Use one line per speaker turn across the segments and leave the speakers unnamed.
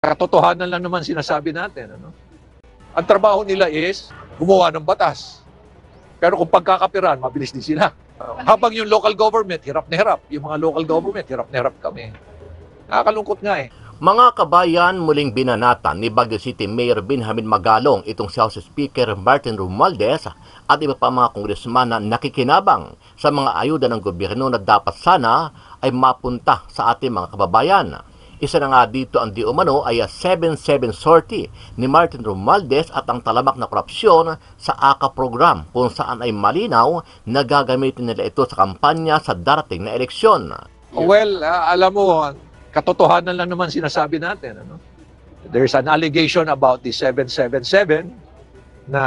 Katotohanan lang naman sinasabi natin. Ano? Ang trabaho nila is gumawa ng batas. Pero kung pagkakapiran, mabilis din sila. Habang yung local government, hirap na hirap. Yung mga local government, hirap na hirap kami. Nakakalungkot nga eh.
Mga kabayan, muling binanatan ni Baguio City Mayor Benjamin Magalong itong si House Speaker Martin Romualdez at iba pa mga kongresman na nakikinabang sa mga ayuda ng gobyerno na dapat sana ay mapunta sa ating mga kababayan. Isa na nga dito ang di umano ay 7-7 sortie ni Martin Romualdez at ang talamak na korupsyon sa AKA program kung saan ay malinaw na gagamitin nila ito sa kampanya sa darating na eleksyon.
Well, alam mo, katotohanan lang naman sinasabi natin. Ano? There's an allegation about the 777 na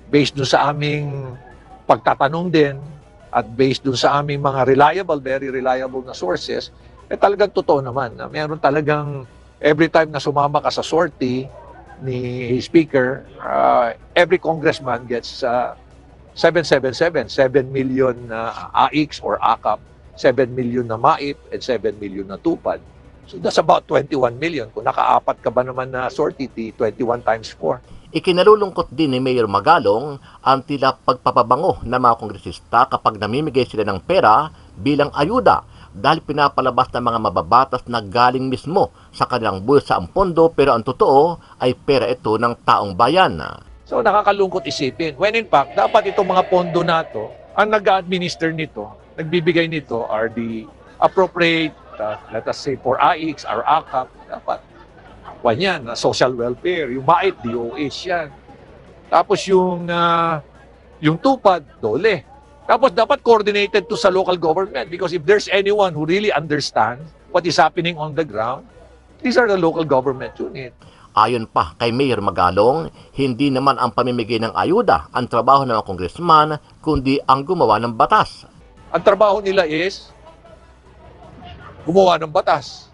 based dun sa aming pagtatanong din at based dun sa aming mga reliable, very reliable na sources, talagang totoo naman. Meron talagang every time na sumama ka sa sortie ni Speaker, every congressman gets 777, 7 million AIX or AKAP, 7 million na MAIP, and 7 million na tupad. So that's about 21 million. Kung nakaapat ka ba naman na sortie, 21 times 4.
Ikinalulungkot din ni Mayor Magalong ang tila pagpapabango ng mga kongresista kapag namimigay sila ng pera bilang ayuda dahil pinapalabas ng mga mababatas na galing mismo sa kanilang bulsa ang pondo pero ang totoo ay pera ito ng taong bayan.
So nakakalungkot isipin. When in fact, dapat itong mga pondo na to, ang nag-administer nito, nagbibigay nito are the appropriate, let us say for AIX or AKAP, dapat yan, social welfare, yung MAIT, DOH yan. Tapos yung tupad, DOLE. Tapos dapat coordinated to sa local government because if there's anyone who really understands what is happening on the ground, these are the local government unit.
Ayon pa kay Mayor Magalong, hindi naman ang pamimigay ng ayuda ang trabaho ng mga kongresman, kundi ang gumawa ng batas.
Ang trabaho nila is gumawa ng batas.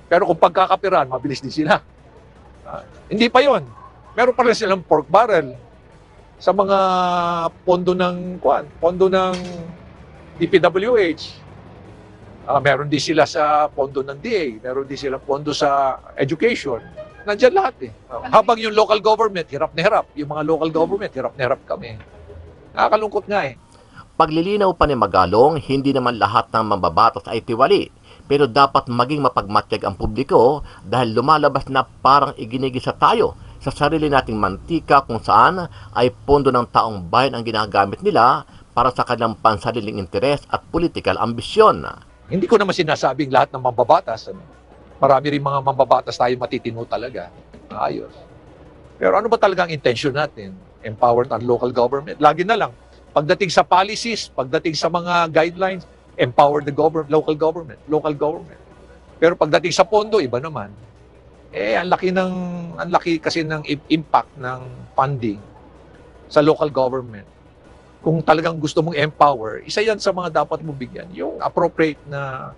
Pero kung pagkakapiran, mabilis din sila. Hindi pa yon. Meron pa rin silang pork barrel sa mga pondo ng DPWH. Meron din sila sa pondo ng DA, meron din silang pondo sa education. Nandiyan lahat eh. Habang yung local government, hirap na hirap. Yung mga local government, hirap na hirap kami. Nakakalungkot nga eh.
Paglilinaw pa ni Magalong, hindi naman lahat ng mambabatas ay tiwali. Pero dapat maging mapagmatyag ang publiko dahil lumalabas na parang iginigisa tayo sa sarili nating mantika kung saan ay pondo ng taong bayan ang ginagamit nila para sa kanilang pansariling interes at political ambisyon.
Hindi ko naman sinasabing lahat ng mambabatas. Marami rin mga mambabatas tayo matitino talaga. Ayos. Pero ano ba talaga ang intention natin? Empower ang local government. Lagi na lang, pagdating sa policies, pagdating sa mga guidelines, empower the local government. Pero pagdating sa pondo, iba naman. Ang laki kasi ng impact ng funding sa local government. Kung talagang gusto mong empower, isa yan sa mga dapat mo bigyan, yung appropriate na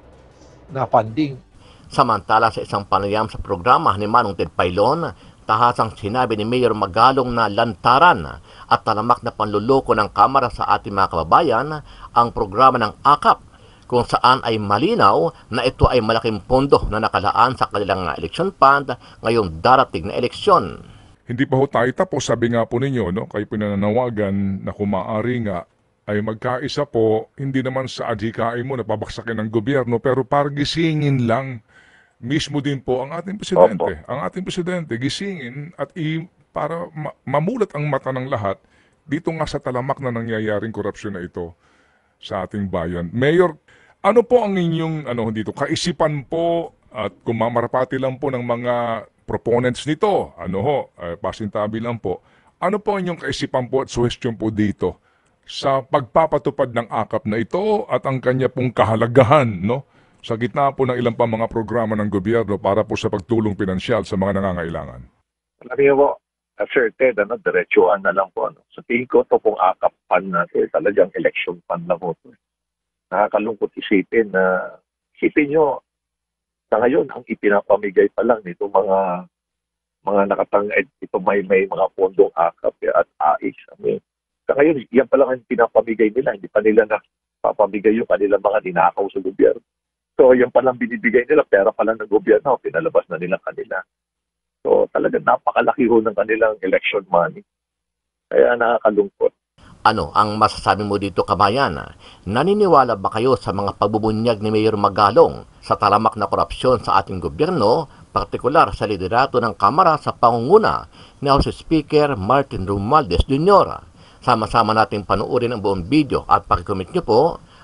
funding.
Samantala sa isang panayam sa programa ni Manong Ted Pailon, tahasang sinabi ni Mayor Magalong na lantaran at talamak na panluloko ng Kamara sa ating mga kababayan ang programa ng AKAP kung saan ay malinaw na ito ay malaking pondo na nakalaan sa kanilang election fund ngayong darating na eleksyon.
Hindi pa ho tayo tapos, sabi nga po ninyo, no? Kayo pinananawagan na kung maaari nga ay magkaisa po, hindi naman sa adhikain mo na pabaksakin ng gobyerno, pero para gisingin lang mismo din po ang ating presidente. Opo. Ang ating presidente gisingin at para mamulat ang mata ng lahat dito nga sa talamak na nangyayaring korupsyon na ito sa ating bayan. Mayor, ano po ang inyong dito kaisipan po at kung mamarapati lang po ng mga proponents nito, pasintabi lang po, ano po ang inyong kaisipan po at suhestyon po dito sa pagpapatupad ng AKAP na ito at ang kanya pong kahalagahan, no? Sa gitna po ng ilang pa mga programa ng gobyerno para po sa pagtulong pinansyal sa mga nangangailangan?
Alam niyo po, Sir Ted, diretsuhan na lang po. Sa tingin ko, ito pong AKAP fund na ito, talagang election fund lang po ito. Nakalungkot isipin nyo, sa ngayon, ang ipinapamigay pa lang nito mga ito may mga pondong AKAP at AIX. Sa ngayon, yan pa lang ang pinapamigay nila, hindi pa nila napapamigay yung kanilang mga ninakaw sa gobyerno. So, yung palang binibigay nila, pera pala ng gobyerno, pinalabas na nila kanila. So, talagang napakalaki ho ng kanilang election money. Kaya nakakalungkot.
Ano ang masasabi mo dito, kabayan? Naniniwala ba kayo sa mga pagbubunyag ni Mayor Magalong sa talamak na korupsyon sa ating gobyerno, partikular sa liderato ng Kamara sa pangunguna ni House Speaker Martin Romualdez Jr.? Sama-sama nating panuorin ang buong video at pakicomment nyo po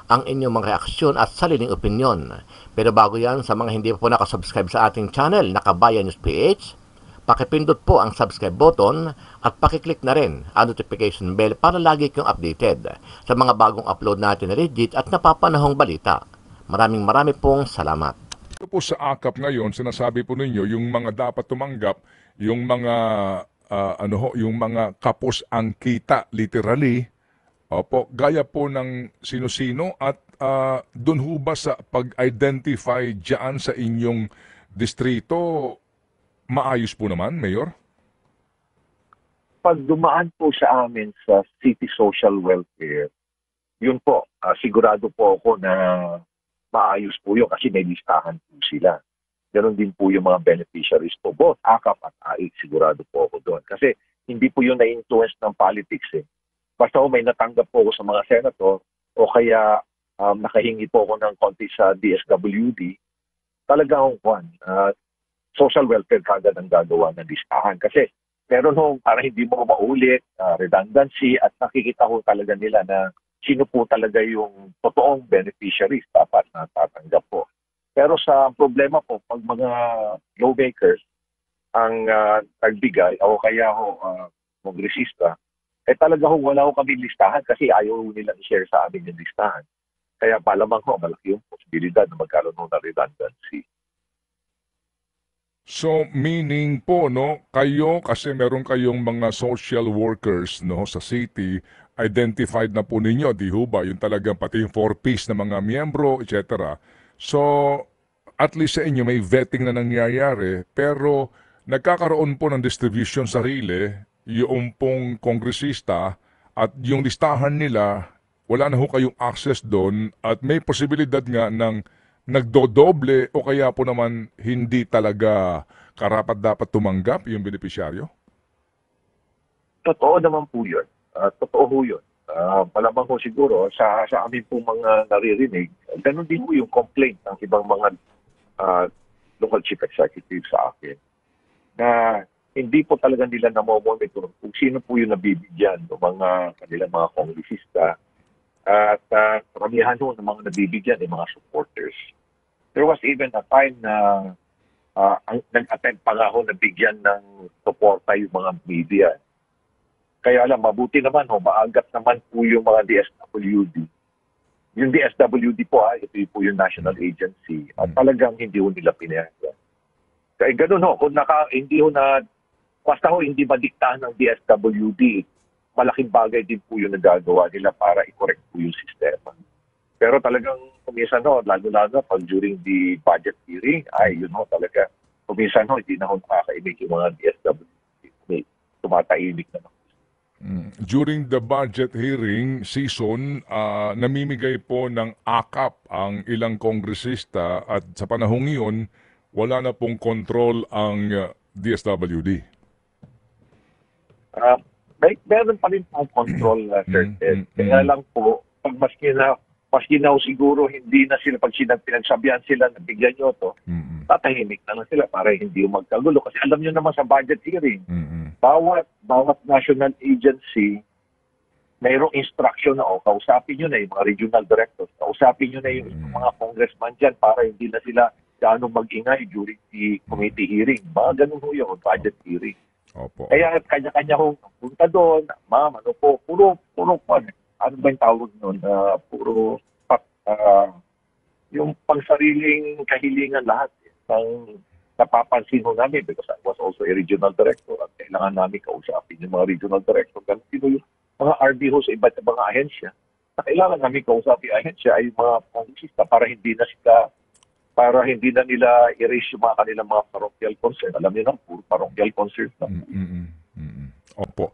ang inyong mga reaksyon at sariling opinyon. Pero bago yan, sa mga hindi pa po nakasubscribe sa ating channel, Nakabayan News PH, pakipindot po ang subscribe button at pakiclick na rin ang notification bell para lagi kayong updated sa mga bagong upload natin na legit at napapanahong balita. Maraming pong salamat.
Ito po sa AKAP ngayon, sinasabi po ninyo yung mga dapat tumanggap, yung mga yung mga kapos ang kita literally. Opo, gaya po ng sino-sino at doon ho ba sa pag-identify diyan sa inyong distrito, maayos po naman, Mayor?
Pag dumaan po sa amin sa City Social Welfare, yun po, sigurado po ako na maayos po yun kasi may listahan po sila. Ganon din po yung mga beneficiaries po, both AKAP at AIC, sigurado po ako doon. Kasi hindi po yun na-influence ng politics eh. Basta may natanggap po ako sa mga senator o kaya nakahingi po ako ng konti sa DSWD, talagang social welfare kagad ang gagawa ng listahan. Kasi meron ho, para hindi mo maulit, redundancy, at nakikita ho talaga nila na sino po talaga yung totoong beneficiaries dapat na tatanggap po. Pero sa problema po, pag mga lawmakers ang nagbigay o kaya ho kongresista, talaga ho wala ho kami listahan kasi ayaw nilang i-share sa amin yung listahan. Kaya malamang ho, malaki yung posibilidad na magkaroon ho ng redundancy.
So, meaning po, no, kayo, kasi meron kayong mga social workers, no, sa city, identified na po ninyo, di ho ba? Yung talagang pati yung 4Ps na mga miyembro, etc. So, at least sa inyo may vetting na nangyayari, pero nagkakaroon po ng distribution sarili, yung pong kongresista at yung listahan nila, wala na ho kayong access doon at may posibilidad nga ng nagdodoble o kaya po naman hindi talaga karapat-dapat tumanggap yung benepisyaryo?
Totoo naman po yun. Totoo ho yun. Malamang ho siguro sa amin po mga naririnig, ganun din po yung complaint ng ibang mga local chief executive sa akin na hindi po talaga nila namomonitor kung sino po yung nabibigyan ng mga kanilang mga kongresista at karamihan ho ng mga nabibigyan ay mga supporters. There was even a time na nag-attempt pa nga ho na bigyan ng suporta yung mga media. Kaya alam, mabuti naman ho, maagat naman po yung mga DSWD. Yung DSWD po, ito po yung national agency at talagang hindi ho nila pinayagan. Kaya ganun ho, kung hindi ho na basta ho hindi madiktahan ng DSWD, malaking bagay din po yung nagagawa nila para i-correct po yung sistema. Pero talagang kuminsan ho, lalo-lalo pag during the budget hearing, yun ho talaga, kuminsan ho, hindi na ho nakakaimik yung mga DSWD. Tumatahimik na.
During the budget hearing season, namimigay po ng AKAP ang ilang kongresista at sa panahong iyon, wala na pong control ang DSWD.
Meron pa rin pong control, Sir Ted. Kaya lang po, pag maski na siguro hindi na sila, pag pinagsabihan sila na bigyan nyo to, tatahimik na lang sila para hindi magkagulo. Kasi alam nyo naman sa budget hearing, bawat national agency, mayroong instruction na kausapin nyo na yung mga regional directors, kausapin nyo na yung mga congressman dyan para hindi na sila gaano mag-ingay during the committee hearing. Mga ganun ho yung budget hearing.
Opo.
Kaya kanya-kanya kong punta doon, ma'am, puro ano ba yung tawag nun? Yung pangsariling kahilingan lahat ng napapansin ho namin because I was also a regional director at kailangan namin kausapin yung mga regional director. Ganun yung mga RD ho sa iba't ibang ahensya na kailangan namin kausapin ahensya ay mga kongresista para hindi na nila i-raise yung mga kanilang mga parochial concern. Alam niyo na, puro parochial concern na.
Opo.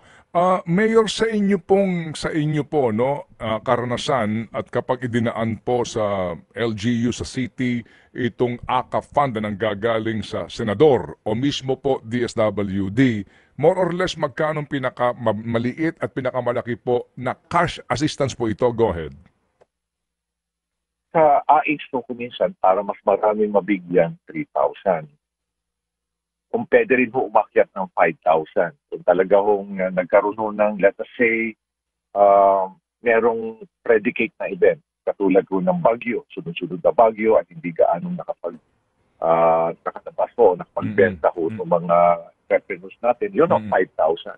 Mayor, sa inyo po no, karanasan at kapag idinaan po sa LGU sa city itong AKA fund na nanggagaling sa senador o mismo po DSWD, more or less magkano maliit at pinakamalaki po na cash assistance po ito? Go ahead.
Sa AX no, kuminsan, para mas maraming mabigyan, 3,000. Kung pwede rin ho umakyat ng 5,000. Kung talaga hong nagkaroon ho ng, let us say, merong predicate na event, katulad ho ng bagyo, sunod-sunod na bagyo at hindi gaanong nakalabas ho, nakapagbenta ho ng mga revenues natin, yun ang 5,000.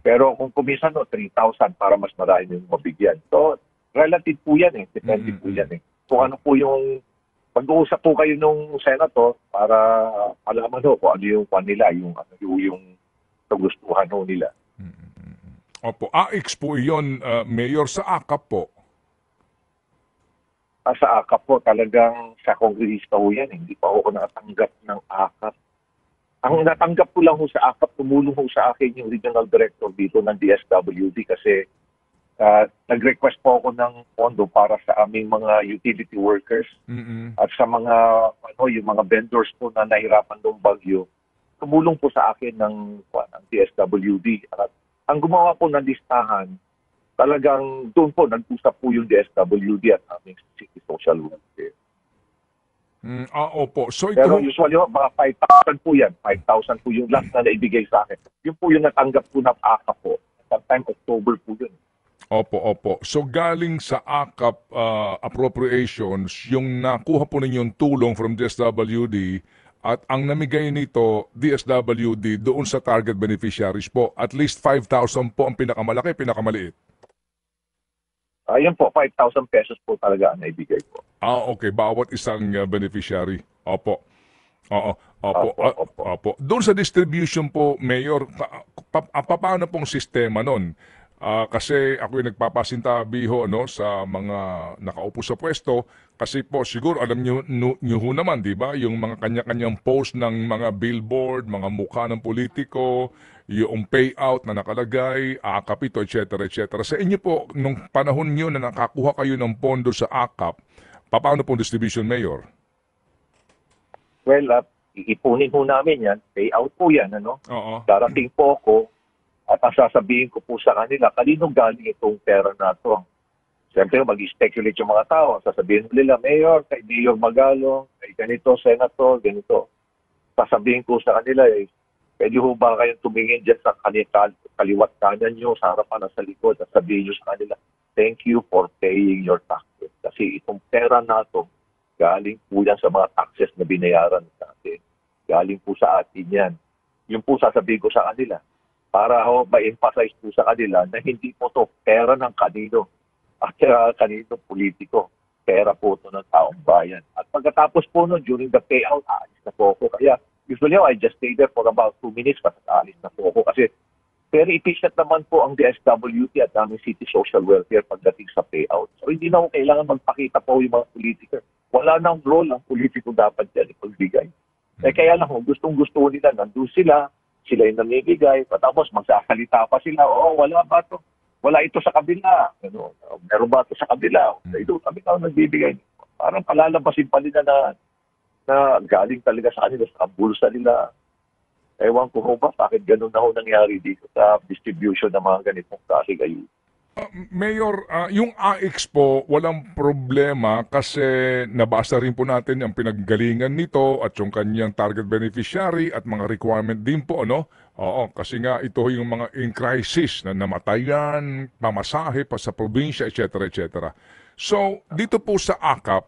Pero kung kumisan ho, 3,000 para mas marami yung mabigyan. So, relative po yan depende po yan Kung ano po yung pag-uusap po kayo nung senator para alaman ho kung ano yung nila, yung kagustuhan ho nila.
Opo, AX po iyon, Mayor, sa AKAP po.
Sa AKAP po, talagang sa kongresista ho yan. Hindi pa ako nakatanggap ng AKAP. Ang natanggap ko lang ho sa AKAP, tumulong ho sa akin yung regional director dito ng DSWD kasi nag-request po ako ng pondo para sa aming mga utility workers at sa mga yung mga vendors po na nahirapan ng bagyo. Tumulong po sa akin ng DSWD at ang gumawa po ng listahan, talagang doon po nag-usap po yung DSWD at aming city social welfare.
Opo. So
Pero
ito,
usually mga 5,000 po yan. 5,000 po yung last na naibigay sa akin. Yun po yung natanggap po ng AKA po. Sometime October po yun.
Opo. So galing sa AKAP appropriations, yung nakuha po ninyong tulong from DSWD at ang namigay nito, DSWD, doon sa target beneficiaries po, at least 5,000 po ang pinakamalaki, pinakamaliit.
Ayun po, 5,000 pesos po talaga ang naibigay po.
Okay. Bawat isang beneficiary. Opo.
Opo.
Doon sa distribution po, Mayor, paano pong sistema nun? Kasi ako'y nagpapasintabi ho sa mga nakaupo sa pwesto kasi po siguro alam nyo ho naman, di ba? Yung mga kanya-kanyang post ng mga billboard, mga mukha ng politiko, yung payout na nakalagay, AKAP ito, etc. Sa inyo po, nung panahon nyo na nakakuha kayo ng pondo sa AKAP, paano pong distribution, Mayor?
Well, iipunin po namin yan. Payout po yan,
Oo.
Darating po ako at ang sasabihin ko po sa kanila, kanino galing itong pera na ito? Siyempre, mag-speculate yung mga tao. Sasabihin nila, Mayor, kay Mayor Magalong, kay ganito, Senator, ganito. Sasabihin ko sa kanila, pwede ho ba kayong tumingin dyan sa kaliwat kanan nyo, sa harapan at sa likod, at sabihin nyo sa kanila, thank you for paying your taxes. Kasi itong pera na ito, galing po yan sa mga taxes na binayaran natin. Galing po sa atin yan. Yung po sasabihin ko sa kanila, para ma-emphasize po sa kanila na hindi po to pera ng kanino at kaninong politiko. Pera po to ng taong bayan. At pagkatapos po nun, during the payout, aalis na po ako. Kaya usually I just stay there for about 2 minutes kasi aalis na po ako. Kasi very efficient naman po ang DSWD at aming City Social Welfare pagdating sa payout. So hindi na po kailangan magpakita po yung mga politiko. Wala nang role ang politiko dapat dyan ipagbigay. Kaya lang, gustong-gusto nila, nandun sila yung namibigay, tapos magsasalita pa sila, wala ba ito? Wala ito sa kabila. Meron ba ito sa kabila? Ito kami na nagbibigay. Parang palalabasin pa nila na galing talaga sa kanila, sa bulsa nila. Ewan ko ba, bakit ganun na ho nangyari dito sa distribution ng mga ganitong klaseng ayuda.
Mayor, yung AX po, walang problema kasi nabasa rin po natin ang pinaggalingan nito at yung kanyang target beneficiary at mga requirement din po, Oo, kasi nga ito yung mga in crisis na namatayan, pamasahe pa sa probinsya, etc. So, dito po sa AKAP,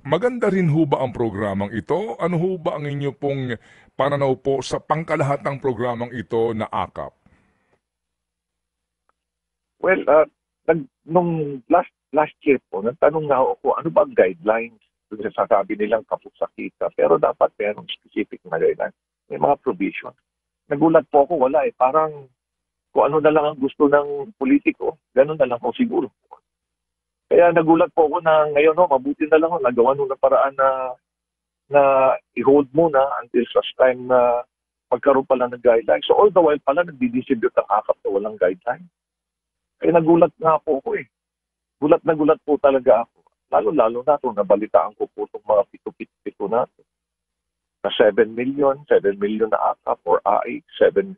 maganda rin ho ba ang programang ito? Ano ho ba ang inyo pong pananaw po sa pangkalahatang programang ito na AKAP?
Well, nung last year po, nagtanong nga ako, ano ba ang guidelines? Doon sa sasabi nilang kapusakita. Pero dapat merong specific na guidelines. May mga provisions. Nagulat po ako, wala Parang kung ano na lang ang gusto ng politiko, ganun na lang po siguro. Kaya nagulat po ako na ngayon, mabuti na lang nagawa nung na paraan na i-hold muna until such time na magkaroon pala ng guidelines. So all the while pala, nagdi-distribute ang AKAP na walang guideline. Kaya nagulat nga po ako eh. Gulat na gulat po talaga ako. Lalo-lalo na ito, nabalitaan ko po itong mga pito-pito natin. Na 7 million na AKAP or AX, 7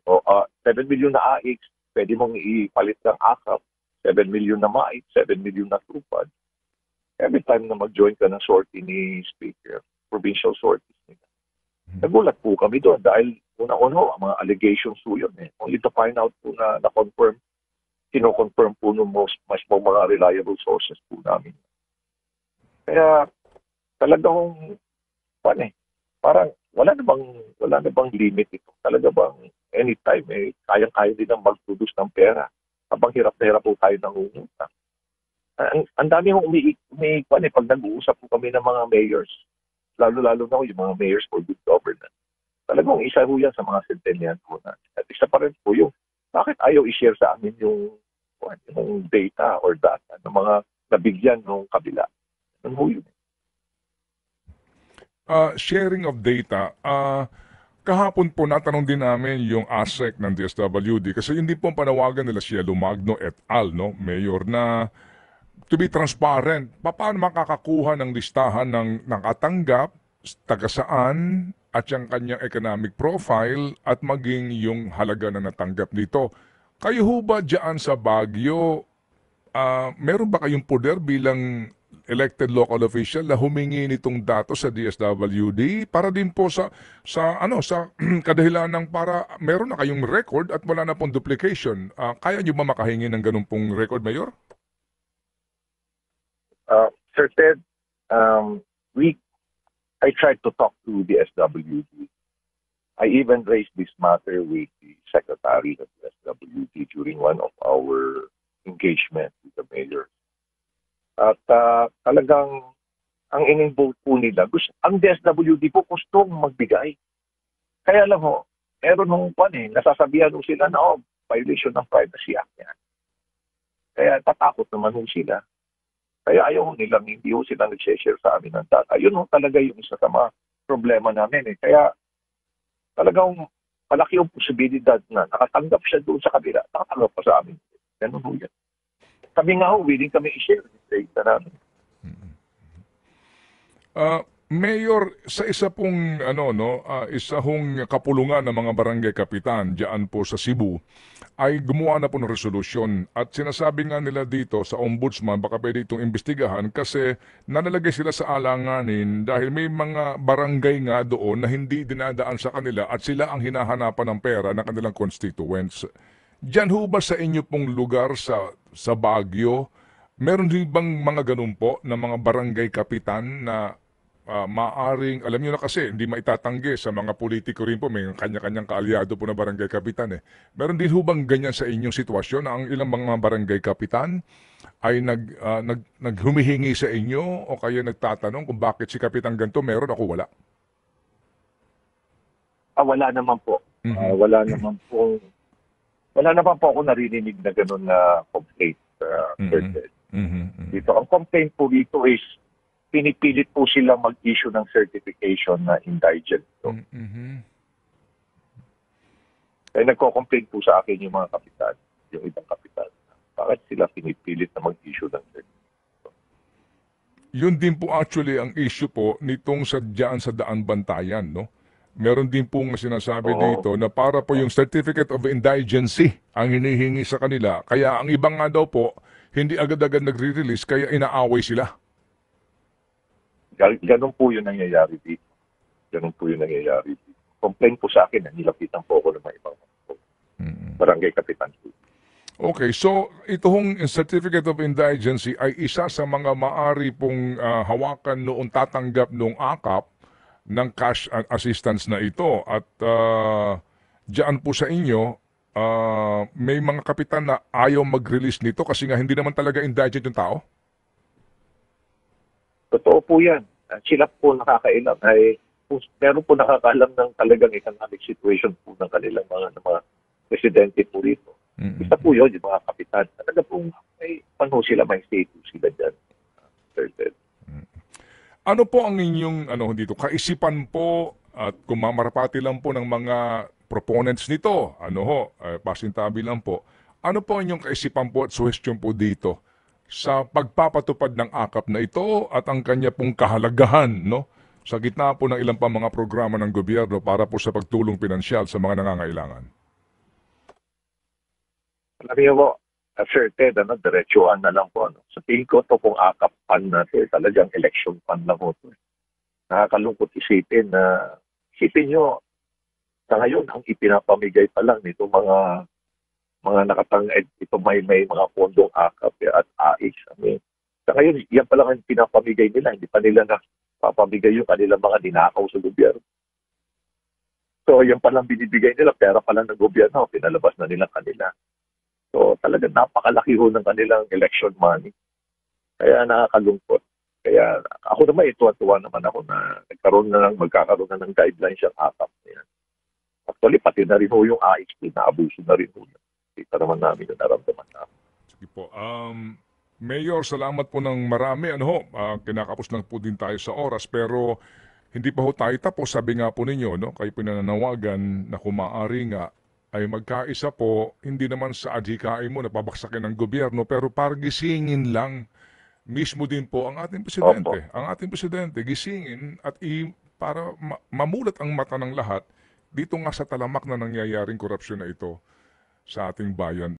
million na AX, pwede mong ipalit ng AKAP, 7 million na MAIC, 7 million na TUPAD. Every time na mag-join ka ng sortie ni Speaker, provincial sorties nila. Nagulat po kami doon dahil una-una, ang mga allegations po yun eh. Only to find out po na na-confirm, kino-confirm po ng mas mga reliable sources po namin. Kaya talagang parang wala na bang limit ito. Talaga bang anytime kayang-kaya din ang mag-produce ng pera habang hirap na hirap po tayo nangungutang. Ang dami hong pag nag-uusap po kami ng mga mayors, lalo-lalo na yung mga mayors for good governance. Talagang isa po yan sa mga sentenyan po natin. At isa pa rin po yung bakit ayaw i-share sa amin yung data or data ng mga nabigyan ng kabila. Ano po yun?
Sharing of data, kahapon po natanong din namin yung ASEC ng DSWD kasi hindi po ang panawagan nila si Lumagno et al, no, Mayor, na to be transparent, paano makakakuha ng listahan ng nakatanggap, taga saan, at yung kanyang economic profile at maging yung halaga na natanggap dito. Kayo ho ba dyan sa Baguio, meron ba kayong poder bilang elected local official na humingi nitong datos sa DSWD para din po sa kadahilan ng para meron na kayong record at wala na pong duplication? Kaya nyo ba makahingi ng ganun pong record, Mayor?
Sir Ted, I tried to talk to the SWD. I even raised this matter with the secretary of the SWD during one of our engagement with the mayor. At talagang ang in-involve po nila, ang DSWD po gustong magbigay. Kaya lang ho, meron nung nasasabihan ho sila na violation ng Privacy Act yan. Kaya tatakot naman ho sila. Kaya ayaw nilang hindi ho sila nag-share sa amin ng data. Yun ho talaga yung isa sa mga problema namin eh. Kaya talagang malaki yung posibilidad na nakatanggap siya doon sa kabila, nakatanggap pa sa amin. Ganun ho yan. Kami nga ho, willing kami i-share yung data namin.
Mayor, sa isa pong isa hong kapulungan ng mga barangay kapitan diyan po sa Cebu ay gumawa na po ng resolusyon at sinasabi nga nila dito sa ombudsman baka pwede itong imbestigahan kasi nanalagay sila sa alanganin dahil may mga barangay nga doon na hindi dinadaan sa kanila at sila ang hinahanapan ng pera ng kanilang constituents. Diyan ho ba sa inyo pong lugar sa Baguio, meron din bang mga ganun po na mga barangay kapitan na maaring, alam nyo na kasi, hindi maitatanggi sa mga politiko rin po, may kanya-kanyang kaalyado po na barangay kapitan eh. Meron din hubang ganyan sa inyong sitwasyon na ang ilang mga barangay kapitan ay naghumihingi sa inyo o kaya nagtatanong kung bakit si kapitan ganito meron ako wala?
Wala naman po. Wala naman po ako naririnig na gano'n na complaint. Dito. Ang complaint po dito is pinipilit po sila mag-issue ng certification na indigent. Kaya nagko-complain po sa akin yung mga kapitan, yung ibang kapitan. Bakit sila pinipilit na mag-issue ng certification?
Yun din po actually ang issue po nitong dyan sa Daan Bantayan, no? Meron din pong sinasabi dito na para po yung Certificate of Indigency ang hinihingi sa kanila. Kaya ang ibang nga daw po, hindi agad-agad nagre-release kaya inaaway sila.
Ganun po yung nangyayari dito. Complain po sa akin, nilapitan po ako ng mga ibang barangay kapitan po.
Okay, so itong Certificate of Indigency ay isa sa mga maari pong hawakan noong tatanggap noong AKAP ng cash assistance na ito. At diyan po sa inyo, may mga kapitan na ayaw mag-release nito kasi nga hindi naman talaga indigent yung tao?
Totoo po yan. Sila po nakakailam. Meron po nakakaalam ng talagang economic situation po ng kanilang mga residente po rito. Isa po yun, yung mga kapitan. Talaga po may sila, may status sila dyan.
Ano po ang inyong dito, kaisipan po at kung mamarapati lang po ng mga proponents nito, ano ho, pasintabi lang po, ano po ang inyong kaisipan po at suhestyon po dito sa pagpapatupad ng akap na ito at ang kanya pong kahalagahan, no? Sa gitna po ng ilang pa mga programa ng gobyerno para po sa pagtulong pinansyal sa mga nangangailangan.
Alam niyo po, Sir Ted, diretsuhan na lang po. Sa tingin ko, ito pong akap fund natin, talagang election fund lang po. Nakakalungkot isipin na, isipin nyo, sa ngayon, ang ipinapamigay pa lang nito mga ito may mga pondong akap at AIS. Sa ngayon, yan pa lang ang pinapamigay nila, hindi pa nila napapamigay yung kanilang mga ninakaw sa gobyerno. So, yan pa lang binibigay nila, pera pa lang ng gobyerno, pinalabas na nila kanila. So, talagang napakalaki ho ng kanilang election money. Kaya nakakalungkot. Kaya ako naman, tuwa naman ako na magkakaroon na ng guidelines yung akap na yan. Actually, pati na rin ho yung AIS, na-abuso na rin ho. Kita naman namin yung naramdaman namin.
Sige po. Mayor, salamat po ng marami. Kinakapos lang po din tayo sa oras, pero hindi pa ho tayo tapos. Sabi nga po ninyo, no, kayo pinananawagan na kung maaari nga ay magkaisa po, hindi naman sa adhikain mo na pabaksakin ng gobyerno, pero para gisingin lang mismo din po ang ating presidente.
Opo.
Ang ating presidente, gisingin at para mamulat ang mata ng lahat dito nga sa talamak na nangyayaring korupsyon na ito sa ating bayan.